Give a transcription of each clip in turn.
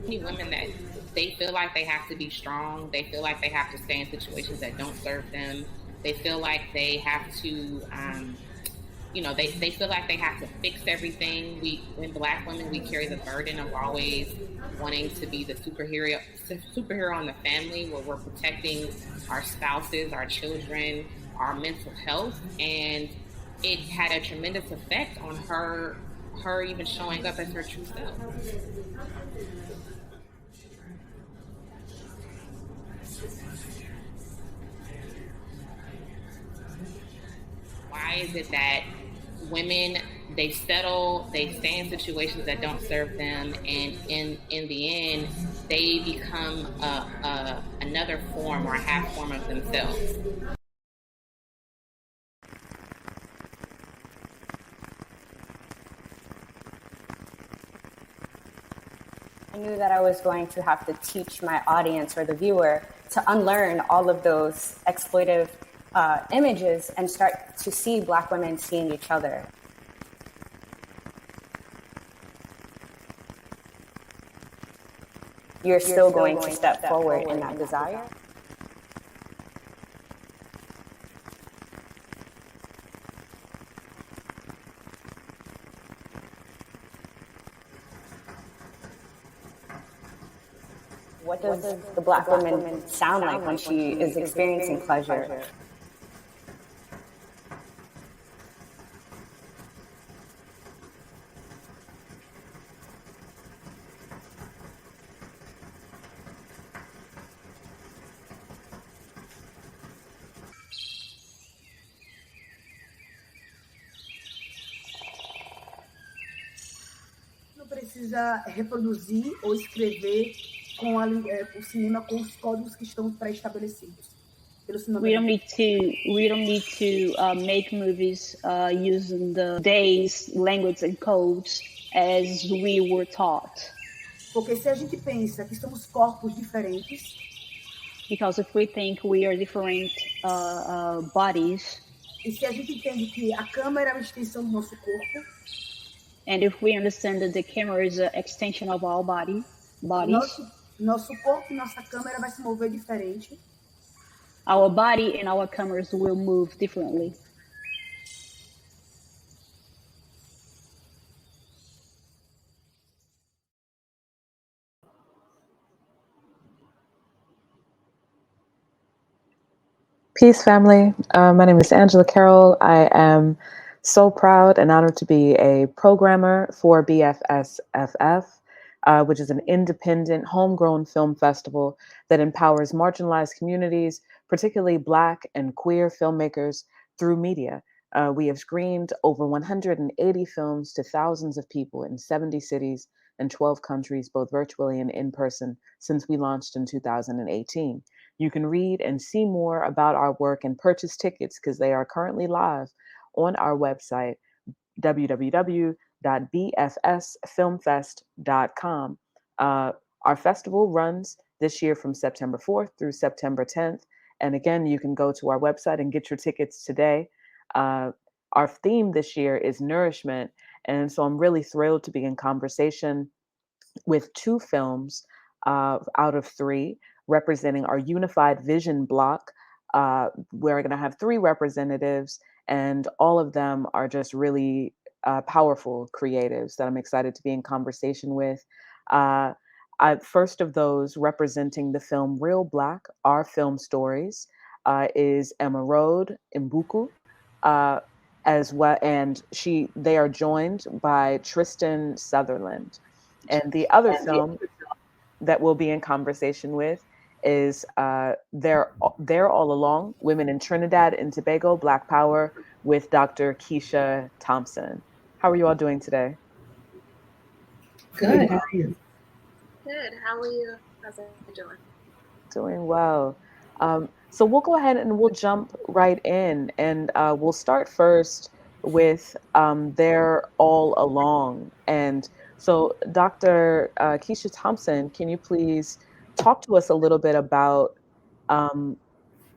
many women that they feel like they have to be strong. They feel like they have to stay in situations that don't serve them. They feel like they have to, they feel like they have to fix everything. When Black women, we carry the burden of always wanting to be the superhero in the family, where we're protecting our spouses, our children, our mental health, and it had a tremendous effect on her even showing up as her true self. Why is it that women, they settle, they stay in situations that don't serve them, and in the end they become another form or a half form of themselves? I knew that I was going to have to teach my audience or the viewer to unlearn all of those exploitive images and start to see Black women seeing each other. You're still going to step forward in that desire? What does the Black woman sound like when she is experiencing pleasure? Não precisa reproduzir ou escrever o cinema com os códigos que estão pré-estabelecidos. We don't need to make movies using the days, language, and codes as we were taught. Porque se a gente pensa que somos corpos diferentes, because if we think we are different bodies, e se a gente entende que a câmera é uma extensão do nosso corpo, and if we understand that the camera is an extension of our bodies, nosso corpo e nossa câmera vai se mover diferente. Our body and our cameras will move differently. Peace, family. My name is Angela Carroll. I am so proud and honored to be a programmer for BFSFF, which is an independent, homegrown film festival that empowers marginalized communities, particularly Black and queer filmmakers, through media. We have screened over 180 films to thousands of people in 70 cities and 12 countries, both virtually and in person, since we launched in 2018. You can read and see more about our work and purchase tickets, because they are currently live on our website, www.bfsfilmfest.com. Our festival runs this year from September 4th through September 10th. And again, you can go to our website and get your tickets today. Our theme this year is nourishment. And so I'm really thrilled to be in conversation with 2 films out of 3 representing our unified vision block. We're going to have 3 representatives, and all of them are just really powerful creatives that I'm excited to be in conversation with. First of those, representing the film Real Black, Our Film Stories, is Emma Road Mbuku, as well, and they are joined by Tristan Sutherland. And the other film that we'll be in conversation with is They're All Along, Women in Trinidad and Tobago, Black Power, with Dr. Keisha Thompson. How are you all doing today? Good. How are you? Good. How are you? How's it doing? Doing well. So we'll go ahead and we'll jump right in, and we'll start first with They're All Along. And so, Dr. Keisha Thompson, can you please talk to us a little bit about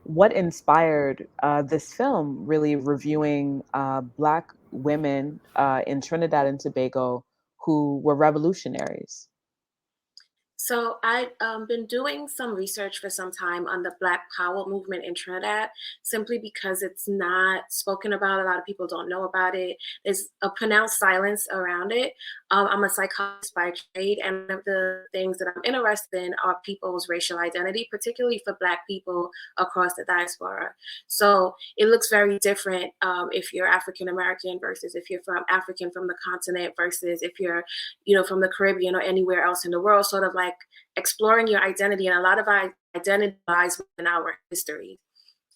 what inspired this film, really reviewing Black women in Trinidad and Tobago who were revolutionaries? So I've been doing some research for some time on the Black Power movement in Trinidad, simply because it's not spoken about. A lot of people don't know about it. There's a pronounced silence around it. I'm a psychologist by trade, and one of the things that I'm interested in are people's racial identity, particularly for Black people across the diaspora. So it looks very different if you're African American versus if you're from African from the continent versus if you're, from the Caribbean or anywhere else in the world, sort of like exploring your identity. And a lot of our identity lies within our history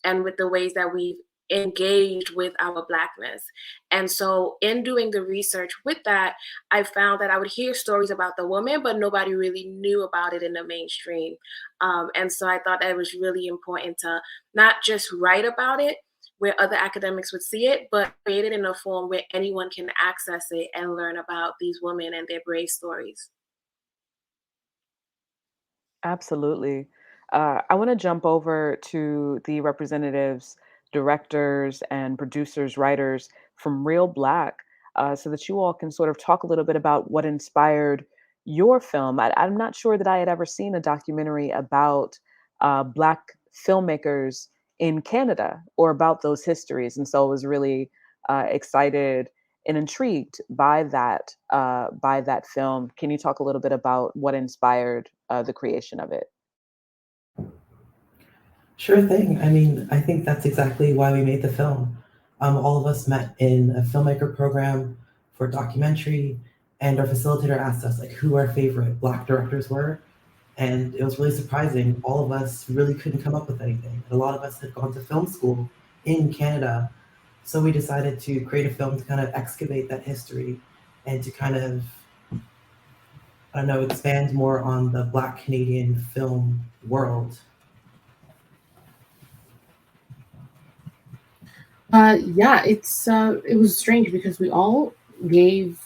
and with the ways that we've engaged with our Blackness. And so, in doing the research with that, I found that I would hear stories about the woman, but nobody really knew about it in the mainstream. And so, I thought that it was really important to not just write about it where other academics would see it, but create it in a form where anyone can access it and learn about these women and their brave stories. Absolutely. I want to jump over to the representatives, directors, and producers, writers from Real Black, so that you all can sort of talk a little bit about what inspired your film. I'm not sure that I had ever seen a documentary about Black filmmakers in Canada or about those histories. And so I was really excited and intrigued by that film. Can you talk a little bit about what inspired the creation of it? Sure thing. I mean, I think that's exactly why we made the film. All of us met in a filmmaker program for a documentary, and our facilitator asked us like who our favorite Black directors were, and it was really surprising. All of us really couldn't come up with anything. A lot of us had gone to film school in Canada, so we decided to create a film to kind of excavate that history and to kind of, I don't know, expand more on the Black Canadian film world. Yeah, it was strange because we all gave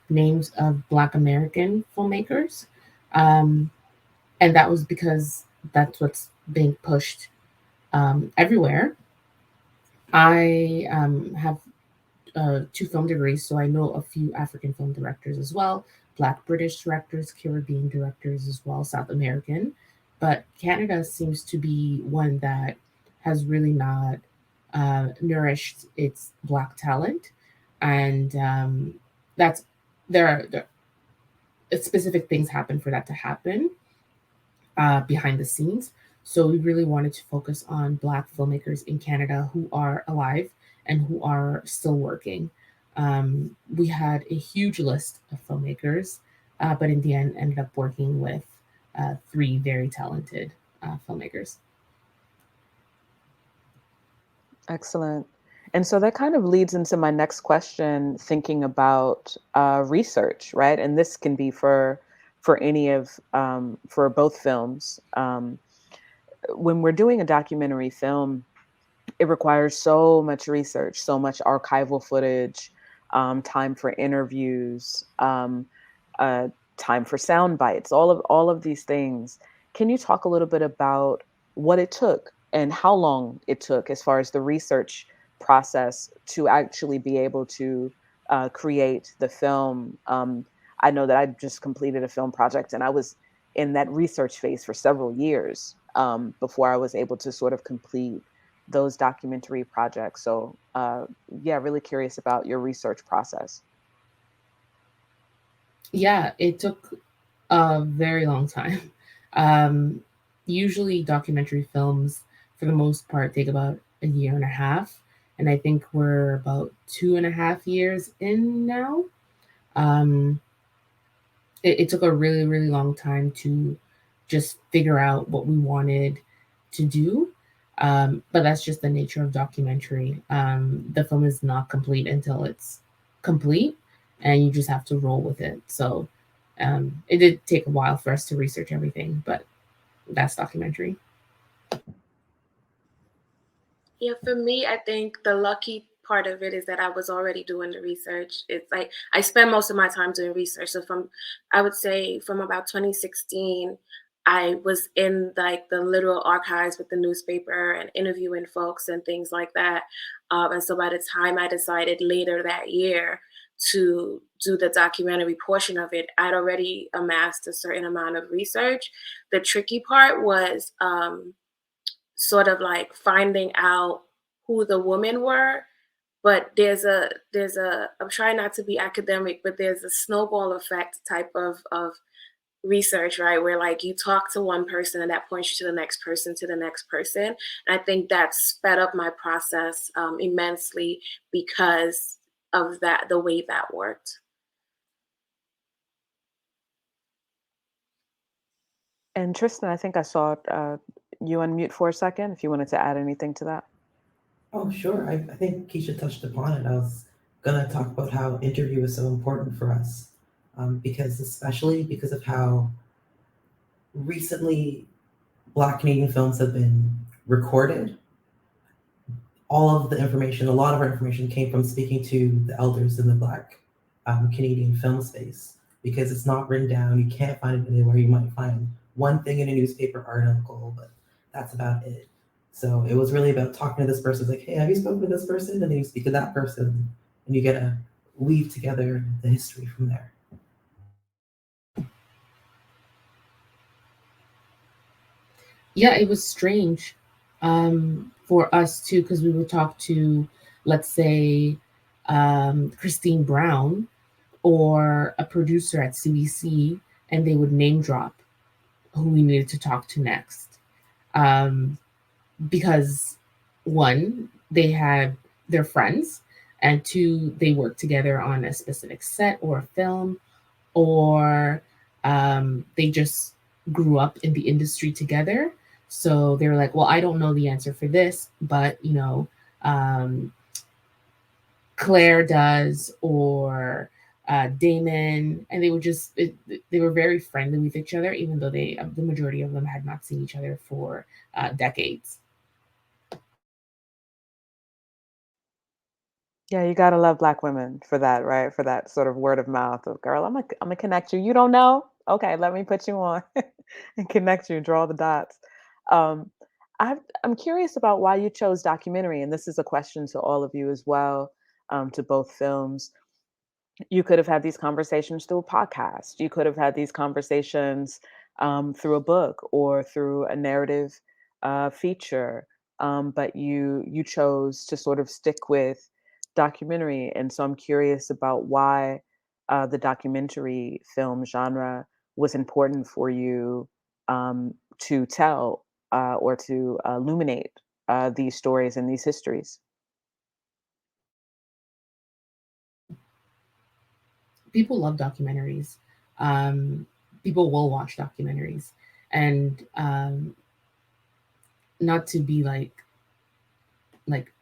names of Black American filmmakers, um, and that was because that's what's being pushed everywhere. I have two film degrees, so I know a few African film directors as well, Black British directors, Caribbean directors as well, South American. But Canada seems to be one that has really not nourished its Black talent, and that's there specific things happen for that to happen behind the scenes. So we really wanted to focus on Black filmmakers in Canada who are alive and who are still working. We had a huge list of filmmakers, but in the end, ended up working with three very talented filmmakers. Excellent. And so that kind of leads into my next question, thinking about research, right? And this can be for any of for both films. When we're doing a documentary film, it requires so much research, so much archival footage, time for interviews, uh, time for sound bites, all of these things. Can you talk a little bit about what it took and how long it took as far as the research process to actually be able to create the film? I know that I just completed a film project and I was in that research phase for several years before I was able to sort of complete those documentary projects. So, yeah, really curious about your research process. Yeah, it took a very long time. Um, Usually, documentary films, for the most part, take about a year and a half. And I think we're about 2.5 years in now. Um, it took a really, really long time to just figure out what we wanted to do. But that's just the nature of documentary. The film is not complete until it's complete, and you just have to roll with it. So it did take a while for us to research everything, but that's documentary. Yeah, for me, I think the lucky part of it is that I was already doing the research. It's like I spend most of my time doing research. So I would say from about 2016, I was in like the literal archives with the newspaper and interviewing folks and things like that. And so by the time I decided later that year to do the documentary portion of it, I'd already amassed a certain amount of research. The tricky part was sort of like finding out who the women were. But there's a I'm trying not to be academic, but there's a snowball effect type of research, right? Where like you talk to one person and that points you to the next person, to the next person. And I think that sped up my process immensely because of that, the way that worked. And Tristan, I think I saw you unmute for a second, if you wanted to add anything to that. Oh, sure. I think Keisha touched upon it. I was going to talk about how interview is so important for us, especially because of how recently Black Canadian films have been recorded. All of the information, a lot of our information came from speaking to the elders in the Black Canadian film space, because it's not written down. You can't find it anywhere. You might find one thing in a newspaper article, but that's about it. So it was really about talking to this person. It's like, hey, have you spoken to this person? And then you speak to that person, and you get to weave together the history from there. Yeah, it was strange for us too, because we would talk to, let's say, Christine Brown or a producer at CBC, and they would name drop who we needed to talk to next. Because one, they're friends, and two, they work together on a specific set or a film, or they just grew up in the industry together. So they were like, well, I don't know the answer for this, but Claire does, or Damon, and they were very friendly with each other, even though the majority of them had not seen each other for decades. Yeah, you gotta love Black women for that, right? For that sort of word of mouth of, girl, I'm gonna connect you. You don't know? Okay, let me put you on and connect you, draw the dots. Um, I'm curious about why you chose documentary, and this is a question to all of you as well, to both films. You could have had these conversations through a podcast. You could have had these conversations through a book or through a narrative feature, but you chose to sort of stick with documentary. And so I'm curious about why the documentary film genre was important for you to tell or to illuminate these stories and these histories. People love documentaries. People will watch documentaries, and not to be like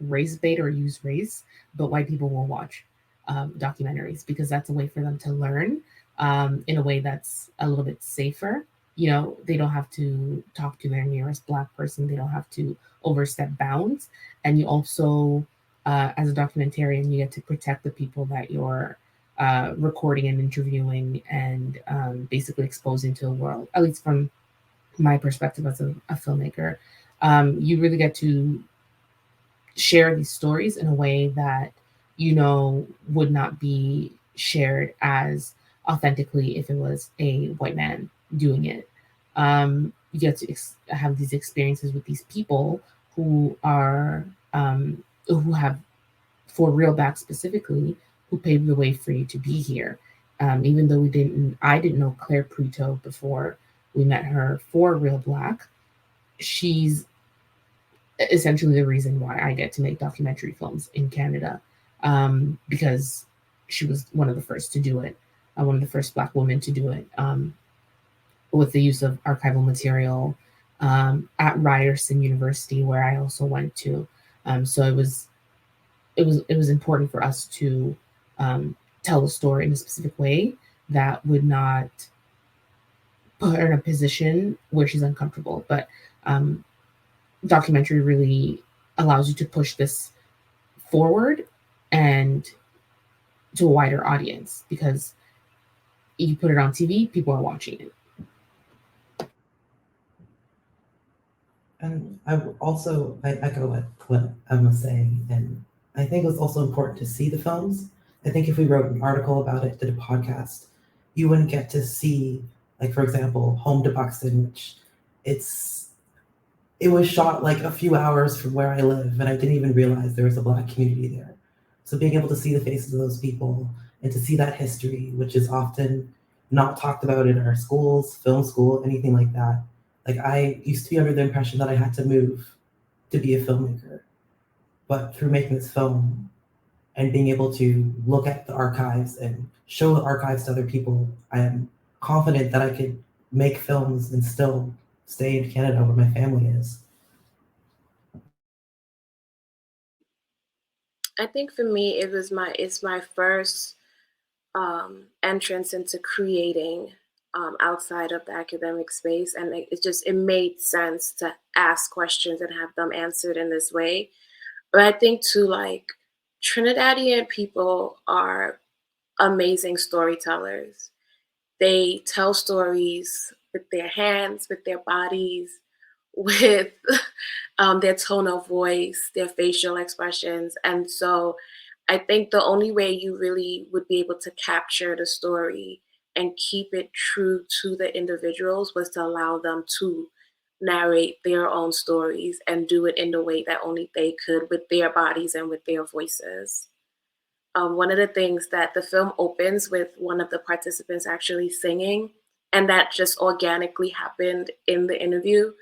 race bait or use race, but white people will watch documentaries because that's a way for them to learn in a way that's a little bit safer. They don't have to talk to their nearest Black person. They don't have to overstep bounds. And you also, as a documentarian, you get to protect the people that you're recording and interviewing and basically exposing to the world, at least from my perspective as a filmmaker. You really get to share these stories in a way that would not be shared as authentically if it was a white man doing it. You get to have these experiences with these people who are who have, for Real Back specifically, who paved the way for you to be here. Even though I didn't know Claire Prito before we met her for Real Black. She's essentially the reason why I get to make documentary films in Canada, because she was one of the first to do it, one of the first Black women to do it, with the use of archival material at Ryerson University, where I also went to. So it was important for us to tell a story in a specific way that would not put her in a position where she's uncomfortable. But documentary really allows you to push this forward and to a wider audience, because you put it on TV, people are watching it. And I echo what Emma's saying, and I think it was also important to see the films I think if we wrote an article about it, did a podcast, you wouldn't get to see, like, for example, Home to Buxton, which it was shot like a few hours from where I live, and I didn't even realize there was a Black community there. So being able to see the faces of those people and to see that history, which is often not talked about in our schools, film school, anything like that. Like, I used to be under the impression that I had to move to be a filmmaker. But through making this film and being able to look at the archives and show the archives to other people, I am confident that I could make films and still stay in Canada where my family is. I think for me, it's my first entrance into creating outside of the academic space, and it made sense to ask questions and have them answered in this way. But I think too, like, Trinidadian people are amazing storytellers. They tell stories with their hands, with their bodies, with their tone of voice, their facial expressions. And so I think the only way you really would be able to capture the story and keep it true to the individuals was to allow them to narrate their own stories and do it in the way that only they could, with their bodies and with their voices. One of the things that the film opens with one of the participants actually singing, and that just organically happened in the interview.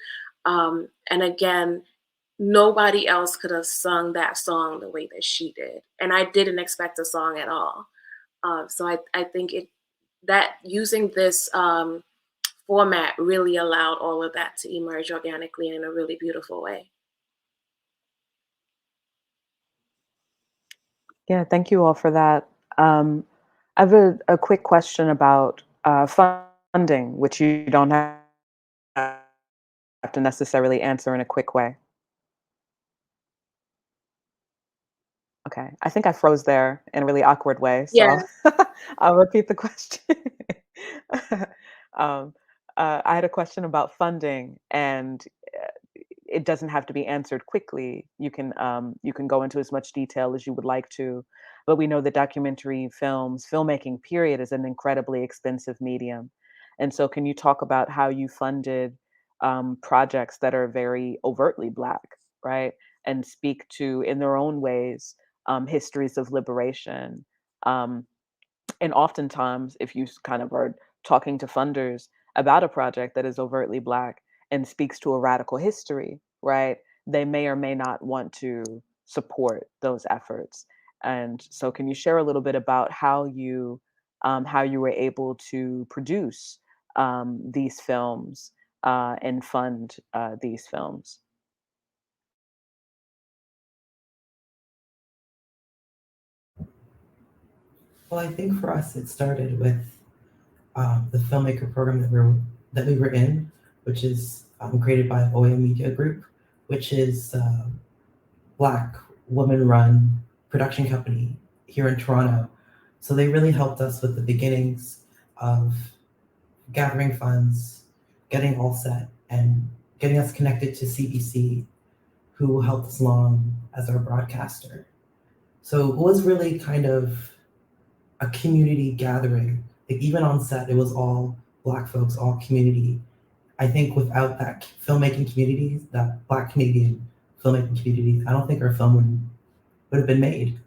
And again, nobody else could have sung that song the way that she did, and I didn't expect a song at all. So I think that using this format really allowed all of that to emerge organically in a really beautiful way. Yeah, thank you all for that. I have a quick question about funding, which you don't have to necessarily answer in a quick way. Okay, I think I froze there in a really awkward way, so Yeah. I'll repeat the question. um, I had a question about funding, and uh, it doesn't have to be answered quickly. You can go into as much detail as you would like to, but we know that documentary films, filmmaking, period, is an incredibly expensive medium. And so, can you talk about how you funded projects that are very overtly Black, right, and speak to, in their own ways, histories of liberation? Um, and oftentimes, if you kind of are talking to funders about a project that is overtly Black and speaks to a radical history, right, they may or may not want to support those efforts. And so, can you share a little bit about how you were able to produce these films and fund these films? Well, I think for us, it started with the filmmaker program that we were in, which is created by Oya Media Group, which is a Black woman-run production company here in Toronto. So they really helped us with the beginnings of gathering funds, getting all set, and getting us connected to CBC, who helped us along as our broadcaster. So it was really kind of a community gathering. Like, even on set, it was all Black folks, all community. I think without that filmmaking community, that Black Canadian filmmaking community, I don't think our film would have been made.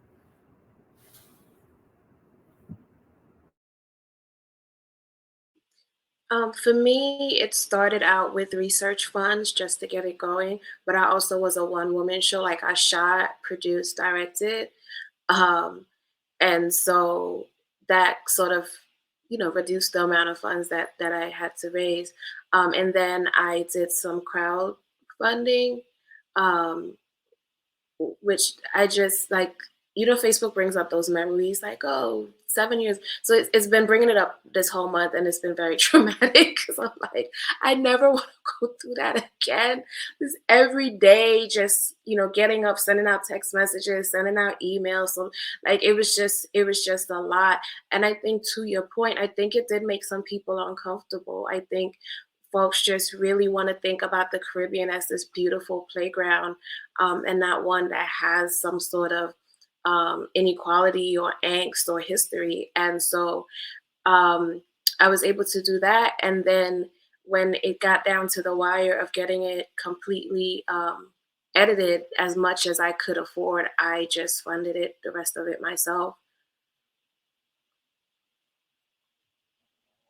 For me, it started out with research funds just to get it going, but I also was a one woman show. Like, I shot, produced, directed. Um, and so that sort of, reduced the amount of funds that I had to raise. And then I did some crowdfunding. Um, which I just like, Facebook brings up those memories like, oh, 7 years. So it's been bringing it up this whole month, and it's been very traumatic because I'm like, I never want to go through that again. This every day, just, getting up, sending out text messages, sending out emails. So like, it was just a lot. And I think, to your point, I think it did make some people uncomfortable. I think folks just really want to think about the Caribbean as this beautiful playground, and not one that has some sort of inequality or angst or history. And so I was able to do that. And then when it got down to the wire of getting it completely edited as much as I could afford, I just funded it, the rest of it myself.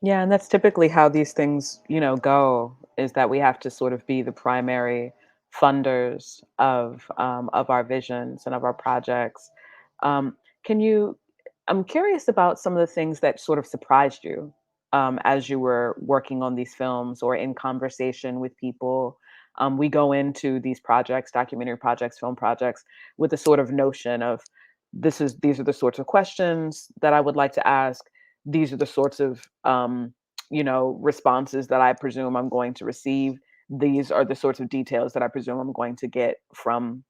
Yeah, and that's typically how these things, go, is that we have to sort of be the primary funders of our visions and of our projects. Um, can you? I'm curious about some of the things that sort of surprised you as you were working on these films or in conversation with people. We go into these projects, documentary projects, film projects, with a sort of notion of these are the sorts of questions that I would like to ask. These are the sorts of responses that I presume I'm going to receive. These are the sorts of details that I presume I'm going to get from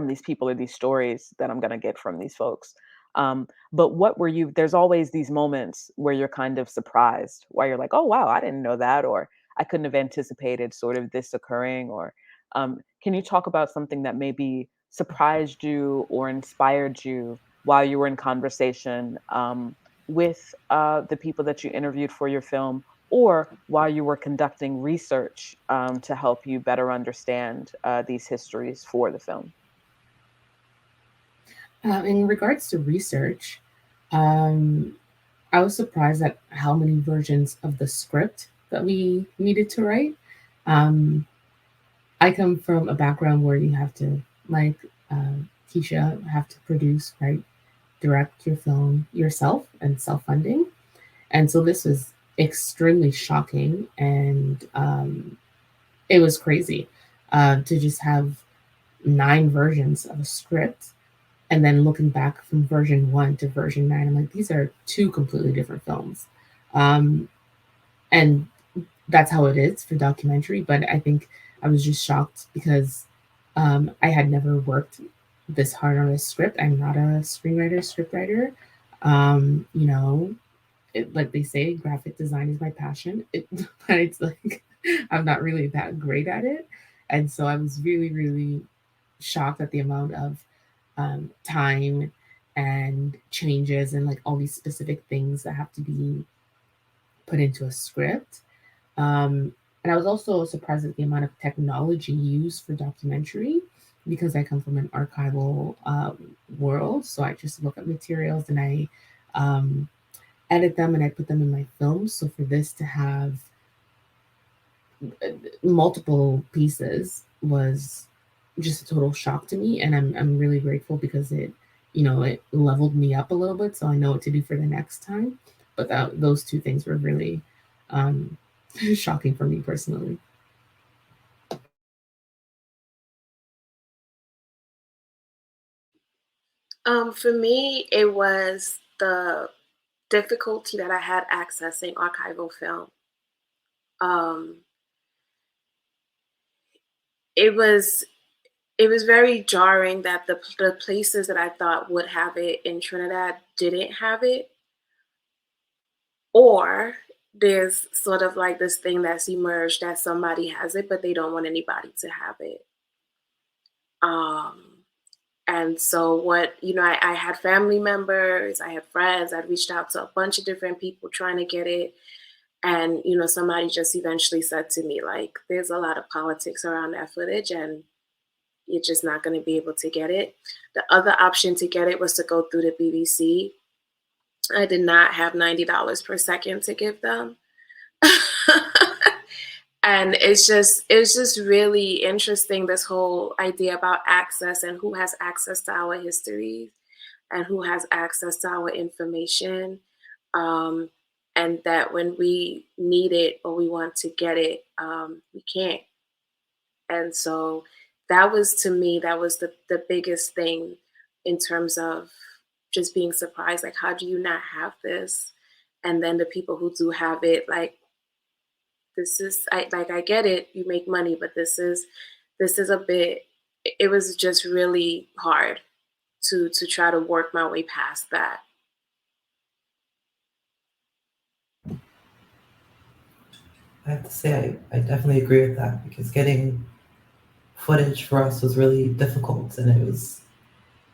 these people, or these stories that I'm going to get from these folks. But what were you? There's always these moments where you're kind of surprised, where you're like, "Oh wow, I didn't know that," or "I couldn't have anticipated sort of this occurring." Or can you talk about something that maybe surprised you or inspired you while you were in conversation with the people that you interviewed for your film, or while you were conducting research to help you better understand these histories for the film? In regards to research, um, I was surprised at how many versions of the script that we needed to write. Um, I come from a background where you have to, like Keisha, have to produce, write, direct your film yourself and self funding. And so this was extremely shocking, and it was crazy to just have 9 versions of a script. And then looking back from version 1 to version 9, I'm like, these are 2 completely different films. Um, and that's how it is for documentary. But I think I was just shocked because I had never worked this hard on a script. I'm not a screenwriter, scriptwriter. You know, like they say, graphic design is my passion. But it's like I'm not really that great at it. And so I was really, really shocked at the amount of time and changes and like all these specific things that have to be put into a script. Um, and I was also surprised at the amount of technology used for documentary because I come from an archival world. So I just look at materials and I um, edit them and I put them in my films. So for this to have multiple pieces was just a total shock to me, and I'm really grateful because it leveled me up a little bit, so I know what to do for the next time. But those 2 things were really um, shocking for me personally. For me, it was the difficulty that I had accessing archival film. Um, it was it was very jarring that the places that I thought would have it in Trinidad didn't have it, or there's sort of like this thing that's emerged that somebody has it, but they don't want anybody to have it. Um, and so I had family members, I had friends, I reached out to a bunch of different people trying to get it. And, somebody just eventually said to me, like, there's a lot of politics around that footage and you're just not going to be able to get it. The other option to get it was to go through the BBC. I did not have $90 per second to give them. And it's just really interesting, this whole idea about access and who has access to our histories and who has access to our information. Um, and that when we need it or we want to get it, we can't. And so that was, to me, that was the biggest thing in terms of just being surprised. Like, how do you not have this? And then the people who do have it, like, I get it, you make money, but this is a bit, it was just really hard to try to work my way past that. I have to say, I definitely agree with that because getting footage for us was really difficult, and it was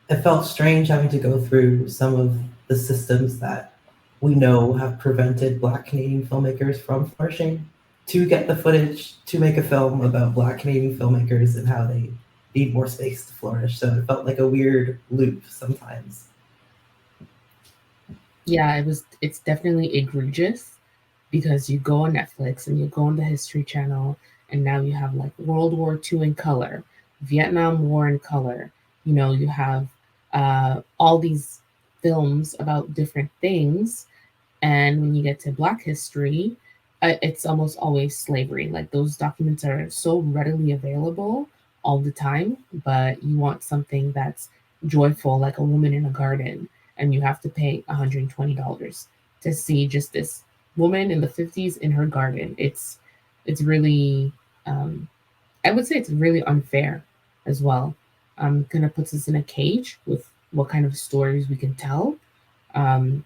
It felt strange having to go through some of the systems that we know have prevented Black Canadian filmmakers from flourishing to get the footage to make a film about Black Canadian filmmakers and how they need more space to flourish. So it felt like a weird loop sometimes. Yeah, it's definitely egregious because you go on Netflix and you go on the History Channel, and now you have like World War II in color, Vietnam War in color. You know, you have all these films about different things, and when you get to Black history, it's almost always slavery. Like those documents are so readily available all the time, but you want something that's joyful, like a woman in a garden, and you have to pay $120 to see just this woman in the 50s in her garden. It's really, I would say it's really unfair as well. Kind of puts us in a cage with what kind of stories we can tell. Um,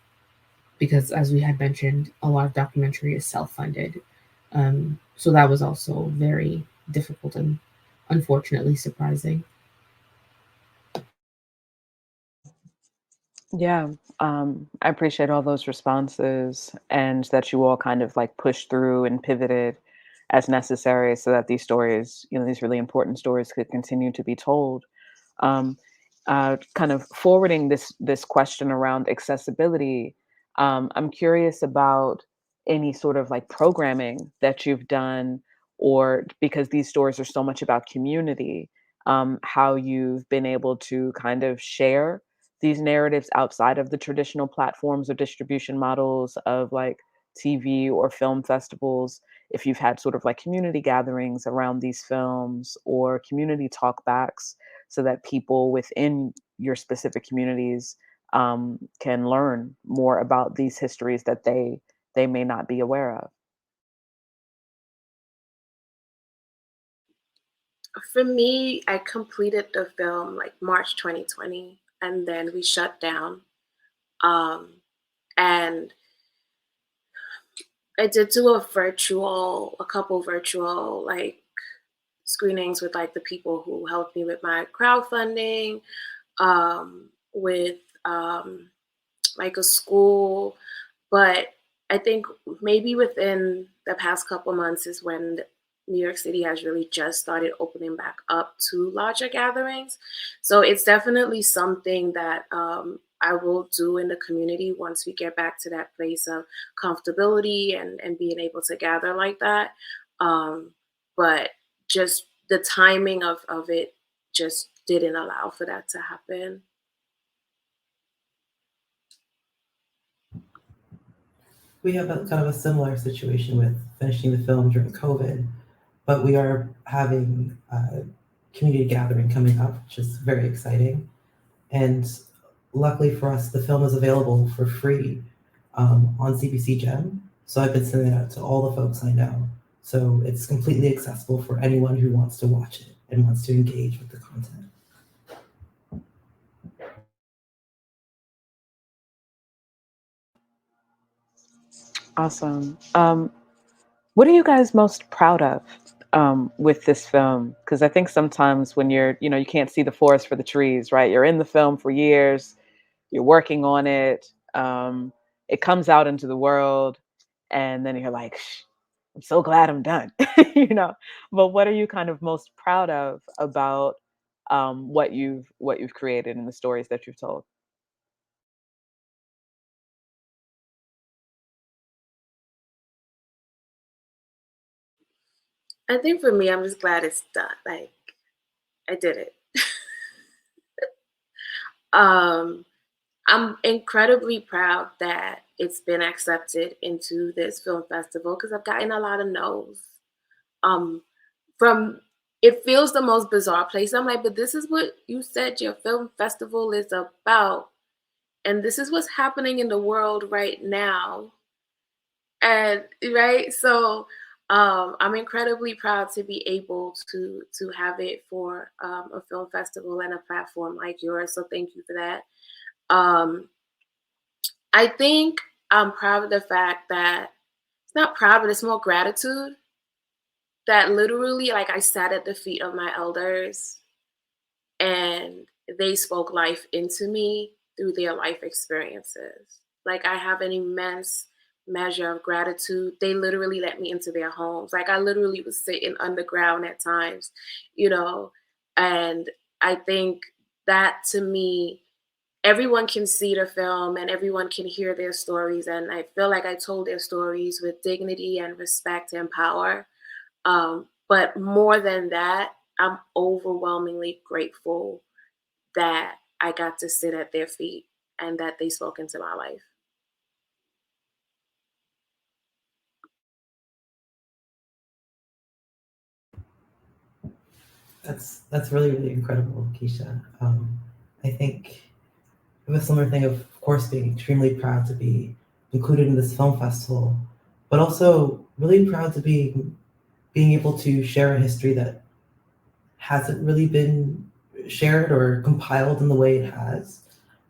because as we had mentioned, a lot of documentary is self-funded. So that was also very difficult and unfortunately surprising. Yeah, I appreciate all those responses and that you all kind of like pushed through and pivoted as necessary so that these stories, these really important stories could continue to be told. Um, kind of forwarding this question around accessibility, I'm curious about any sort of like programming that you've done, or because these stories are so much about community, how you've been able to kind of share these narratives outside of the traditional platforms or distribution models of like TV or film festivals. If you've had sort of like community gatherings around these films or community talkbacks so that people within your specific communities can learn more about these histories that they may not be aware of. For me, I completed the film like March 2020, and then we shut down. Um, and I did do a couple virtual like screenings with like the people who helped me with my crowdfunding, with like a school. But I think maybe within the past couple months is when New York City has really just started opening back up to larger gatherings. So it's definitely something that I will do in the community once we get back to that place of comfortability and being able to gather like that. Um, but just the timing of it just didn't allow for that to happen. We have a kind of a similar situation with finishing the film during COVID, but we are having a community gathering coming up, which is very exciting. And luckily for us, the film is available for free on CBC Gem. So I've been sending it out to all the folks I know. So it's completely accessible for anyone who wants to watch it and wants to engage with the content. Awesome. What are you guys most proud of with this film? Because I think sometimes when you can't see the forest for the trees, right? You're in the film for years, you're working on it, it comes out into the world, and then you're like, "Shh, I'm so glad I'm done," you know. But what are you kind of most proud of about what you've created and the stories that you've told? I think for me, I'm just glad it's done. Like I did it. Um, I'm incredibly proud that it's been accepted into this film festival because I've gotten a lot of no's. Um, from it feels the most bizarre place. I'm like, but this is what you said your film festival is about, and this is what's happening in the world right now. And right, so I'm incredibly proud to be able to have it for a film festival and a platform like yours. So thank you for that. Um, I think I'm proud of the fact that it's not proud, but it's more gratitude that literally, like, I sat at the feet of my elders and they spoke life into me through their life experiences. Like, I have an immense measure of gratitude. They literally let me into their homes. Like, I literally was sitting underground at times, you know, and I think that, to me, everyone can see the film and everyone can hear their stories. And I feel like I told their stories with dignity and respect and power. But more than that, I'm overwhelmingly grateful that I got to sit at their feet and that they spoke into my life. That's really, really incredible, Keisha. I think it was a similar thing of course, being extremely proud to be included in this film festival, but also really proud to be being able to share a history that hasn't really been shared or compiled in the way it has,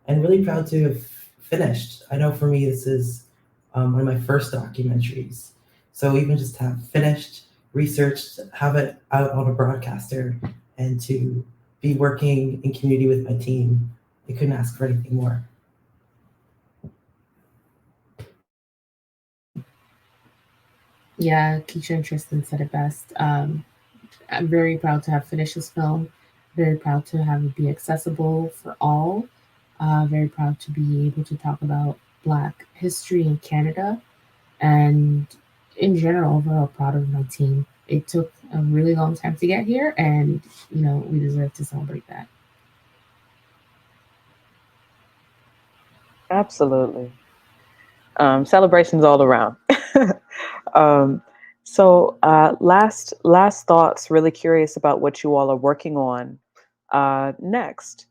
and really proud to have finished. I know for me, this is one of my first documentaries. So even just to have finished, researched, have it out on a broadcaster, and to be working in community with my team, I couldn't ask for anything more. Yeah, Keisha and Tristan said it best. I'm very proud to have finished this film. Very proud to have it be accessible for all. Very proud to be able to talk about Black history in Canada, and in general, overall proud of my team. It took a really long time to get here, and we deserve to celebrate that. Absolutely. Celebrations all around. um, last thoughts. Really curious about what you all are working on next,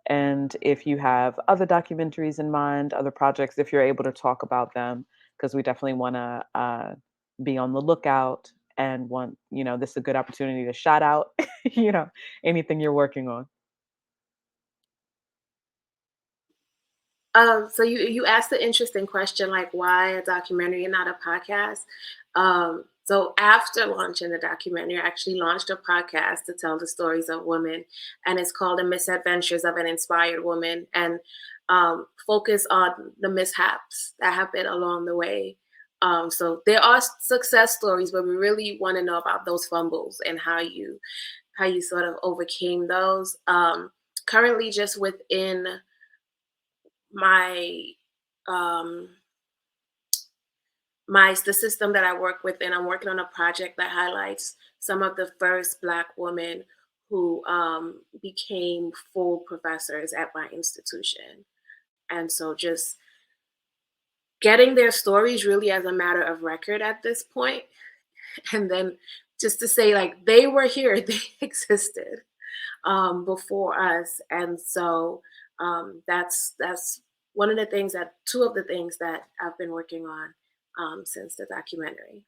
and if you have other documentaries in mind, other projects, if you're able to talk about them, because we definitely want to be on the lookout and want this is a good opportunity to shout out anything you're working on. So you asked the interesting question, like, why a documentary and not a podcast? So after launching the documentary, I actually launched a podcast to tell the stories of women, and it's called The Misadventures of an Inspired Woman, and focus on the mishaps that happen along the way. So there are success stories, but we really want to know about those fumbles and how you sort of overcame those. Currently, just within my the system that I work with, and I'm working on a project that highlights some of the first Black women who became full professors at my institution. And so just getting their stories really as a matter of record at this point, and then just to say, like, they were here, they existed before us. And so that's two of the things that I've been working on since the documentary.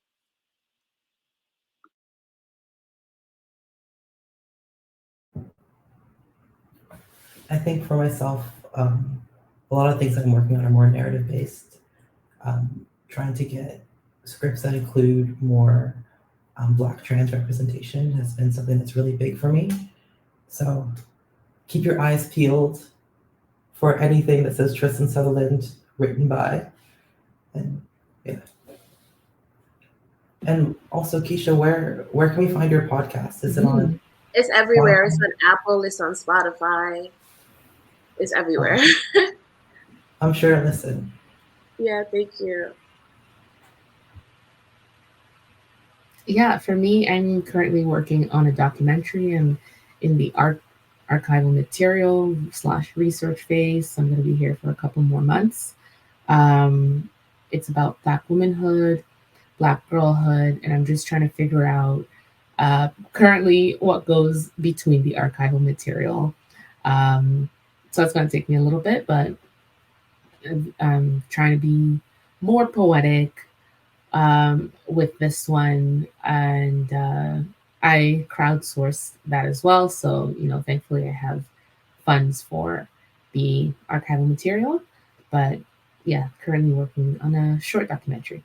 I think for myself, a lot of things I'm working on are more narrative based. Trying to get scripts that include more Black trans representation has been something that's really big for me. So keep your eyes peeled for anything that says Tristan Sutherland written by. And yeah. And also, Keisha, where can we find your podcast? Is it on? It's everywhere. It's on Apple. It's on Spotify. It's everywhere. I'm sure to listen. Yeah, thank you. Yeah, for me, I'm currently working on a documentary. I'm in the archival material / research phase. So I'm going to be here for a couple more months. It's about Black womanhood, Black girlhood, and I'm just trying to figure out currently what goes between the archival material. So it's going to take me a little bit, but I'm trying to be more poetic with this one, and I crowdsourced that as well. So thankfully I have funds for the archival material. But yeah, currently working on a short documentary.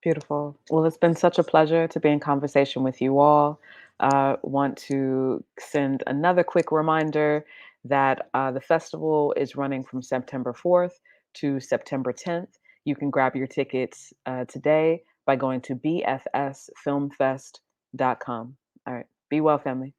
Beautiful. Well, it's been such a pleasure to be in conversation with you all. Want to send another quick reminder that the festival is running from September 4th to September 10th. You can grab your tickets today by going to bfsfilmfest.com. All right. Be well, family.